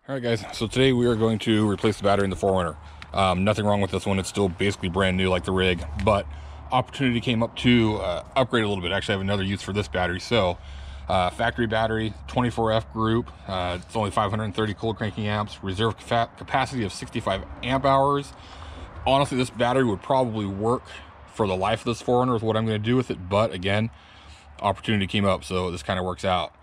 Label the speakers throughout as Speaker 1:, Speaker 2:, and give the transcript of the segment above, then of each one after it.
Speaker 1: All right, guys, so today we are going to replace the battery in the 4Runner. Nothing wrong with this one. It's still basically brand new like the rig, but opportunity came up to upgrade a little bit. Actually, I have another use for this battery. So factory battery, 24F group. It's only 530 cold cranking amps, reserve capacity of 65 amp hours. Honestly, this battery would probably work for the life of this 4Runner is what I'm going to do with it. But again, opportunity came up, so this kind of works out.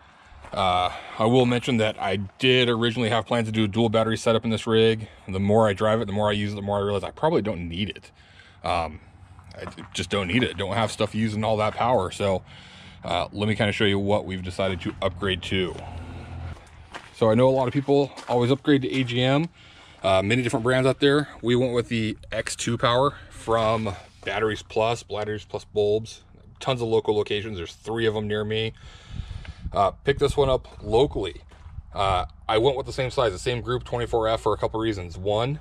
Speaker 1: I will mention that I did originally have plans to do a dual battery setup in this rig. The more I drive it, the more I use it, the more I realize I probably don't need it. I just don't need it. Don't have stuff using all that power. So let me kind of show you what we've decided to upgrade to. So I know a lot of people always upgrade to AGM, many different brands out there. We went with the X2Power from Batteries Plus Bulbs, tons of local locations. There's 3 of them near me. Picked this one up locally. I went with the same size, the same group, 24F, for a couple reasons. One,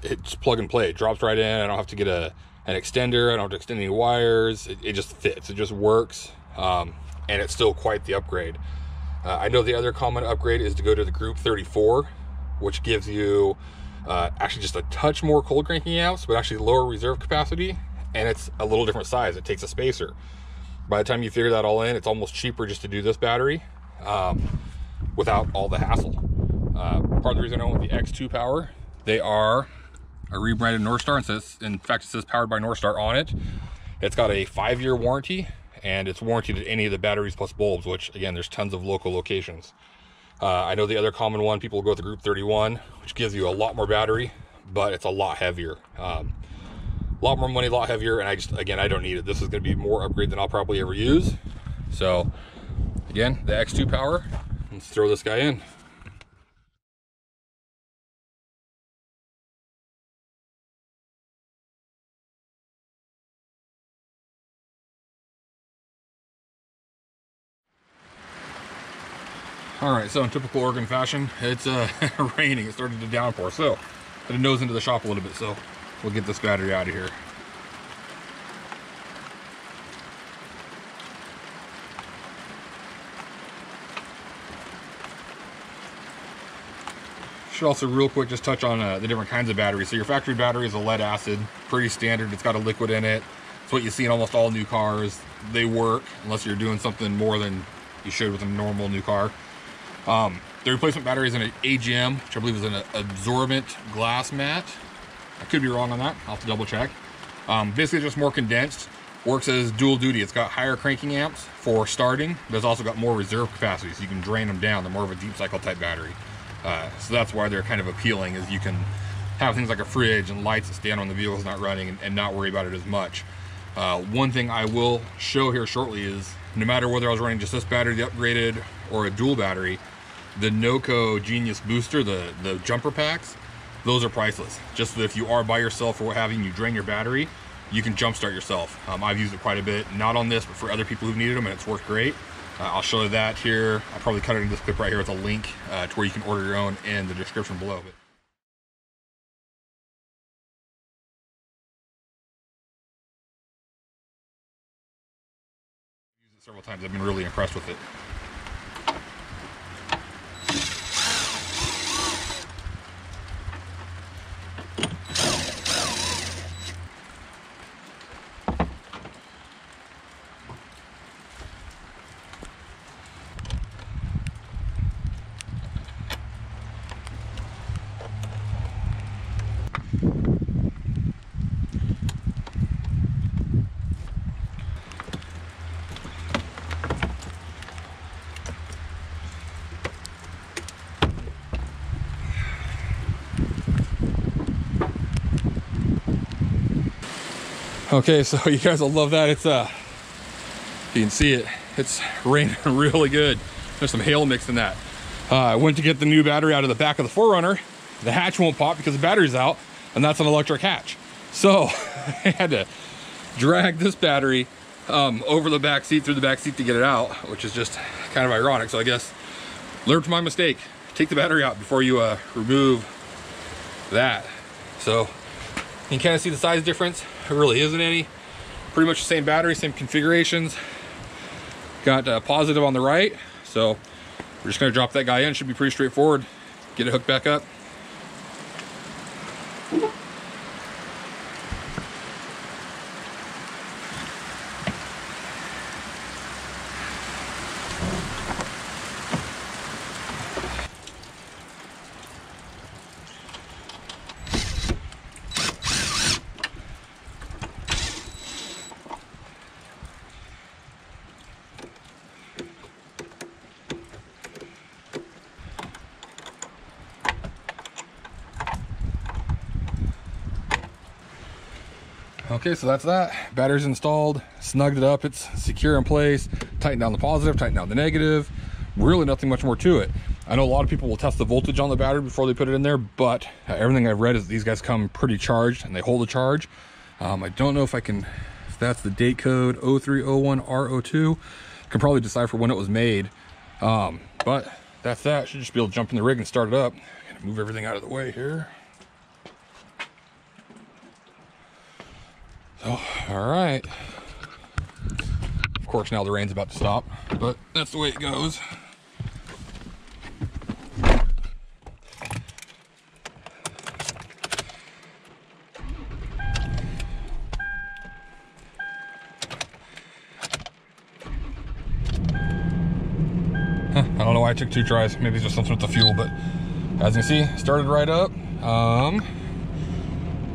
Speaker 1: it's plug and play. It drops right in. I don't have to get an extender. I don't have to extend any wires. It just fits. It just works. And it's still quite the upgrade. I know the other common upgrade is to go to the group 34, which gives you actually just a touch more cold cranking amps, but actually lower reserve capacity. And it's a little different size. It takes a spacer. By the time you figure that all in, it's almost cheaper just to do this battery without all the hassle. Part of the reason I went with the X2Power, they are a rebranded Northstar. In fact, it says powered by Northstar on it. It's got a 5-year warranty, and it's warranted at any of the Batteries Plus bulbs, which again, there's tons of local locations. I know the other common one, people go with the group 31, which gives you a lot more battery, but it's a lot heavier. A lot more money, a lot heavier, and I don't need it. This is going to be more upgrade than I'll probably ever use. So again, the X2Power, let's throw this guy in. All right, so in typical Oregon fashion, it's raining. It started to downpour, so I had to nose into the shop a little bit, so we'll get this battery out of here. Should also real quick just touch on the different kinds of batteries. So your factory battery is a lead acid, pretty standard. It's got a liquid in it. It's what you see in almost all new cars. They work unless you're doing something more than you should with a normal new car. The replacement battery is in an AGM, which I believe is an absorbent glass mat. I could be wrong on that. I'll have to double check. Basically just more condensed. Works as dual duty. It's got higher cranking amps for starting, but it's also got more reserve capacity, so you can drain them down. They're more of a deep cycle type battery. So that's why they're kind of appealing, is you can have things like a fridge and lights that stand when the vehicle's not running and not worry about it as much. One thing I will show here shortly is no matter whether I was running just this battery, the upgraded, or a dual battery, the NOCO Genius Booster, the jumper packs, those are priceless. Just so if you are by yourself or what have you, and you drain your battery, you can jumpstart yourself. I've used it quite a bit, not on this, but for other people who've needed them, and it's worked great. I'll show you that here. I'll probably cut it in this clip right here with a link to where you can order your own in the description below. But I've used it several times. I've been really impressed with it. Okay, so you guys will love that. It's you can see it, it's raining really good. There's some hail mixed in that. I went to get the new battery out of the back of the 4Runner. The hatch won't pop because the battery's out, and that's an electric hatch. So I had to drag this battery over the back seat, through the back seat to get it out, which is just kind of ironic. So I guess learn from my mistake. Take the battery out before you remove that. So you can kind of see the size difference. There really isn't any. Pretty much the same battery, same configurations. Got positive on the right, so we're just going to drop that guy in. Should be pretty straightforward. get it hooked back up. Okay, so that's that. Battery's installed, snugged it up, it's secure in place, tighten down the positive, tighten down the negative. Really nothing much more to it. I know a lot of people will test the voltage on the battery before they put it in there, but everything I've read is these guys come pretty charged and they hold a charge. I don't know if that's the date code 0301R02. Can probably decipher when it was made. But that's that. Should just be able to jump in the rig and start it up. Gonna move everything out of the way here. So, all right. Of course, now the rain's about to stop, but that's the way it goes. I don't know why I took 2 tries. Maybe it's just something with the fuel, but as you can see, started right up.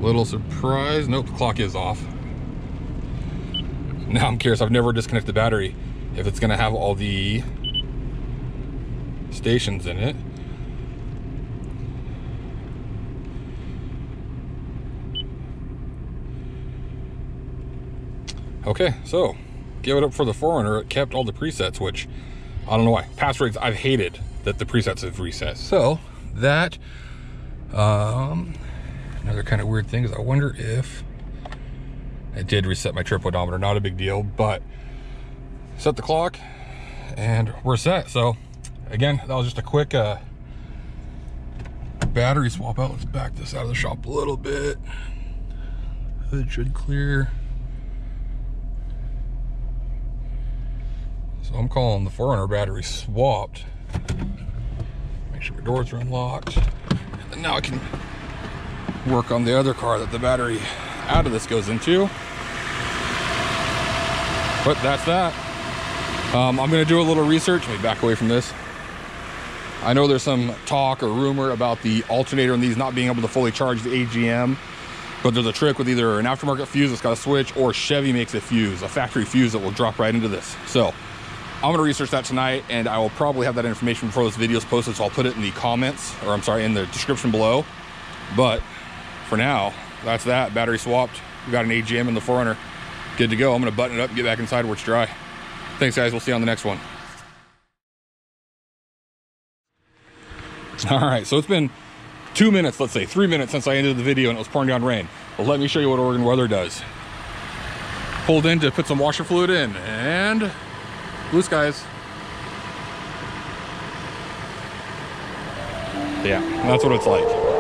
Speaker 1: Little surprise. Nope, the clock is off. Now I'm curious, I've never disconnected the battery, if it's gonna have all the stations in it. Okay, so give it up for the 4Runner. It kept all the presets, which I don't know why. Past rigs, I've hated that the presets have reset. So that, another kind of weird thing is I wonder if it did reset my trip odometer. Not a big deal, but set the clock and we're set. So again, that was just a quick battery swap out. Let's back this out of the shop a little bit. Hood should clear. So I'm calling the 4Runner battery swapped. Make sure my doors are unlocked. And now I can work on the other car that the battery out of this goes into. But that's that. I'm gonna do a little research. Let me back away from this. I know there's some talk or rumor about the alternator and these not being able to fully charge the AGM, but there's a trick with either an aftermarket fuse that's got a switch, or Chevy makes a fuse, a factory fuse that will drop right into this. So I'm gonna research that tonight, and I will probably have that information before this video is posted, so I'll put it in the comments, or I'm sorry, in the description below. But for now, that's that. Battery swapped. We got an AGM in the 4Runner. Good to go. I'm gonna button it up and get back inside where it's dry. Thanks guys, we'll see you on the next one. All right, so it's been 2 minutes, let's say 3 minutes since I ended the video and it was pouring down rain. But let me show you what Oregon weather does. Pulled in to put some washer fluid in, and blue skies. Yeah, that's what it's like.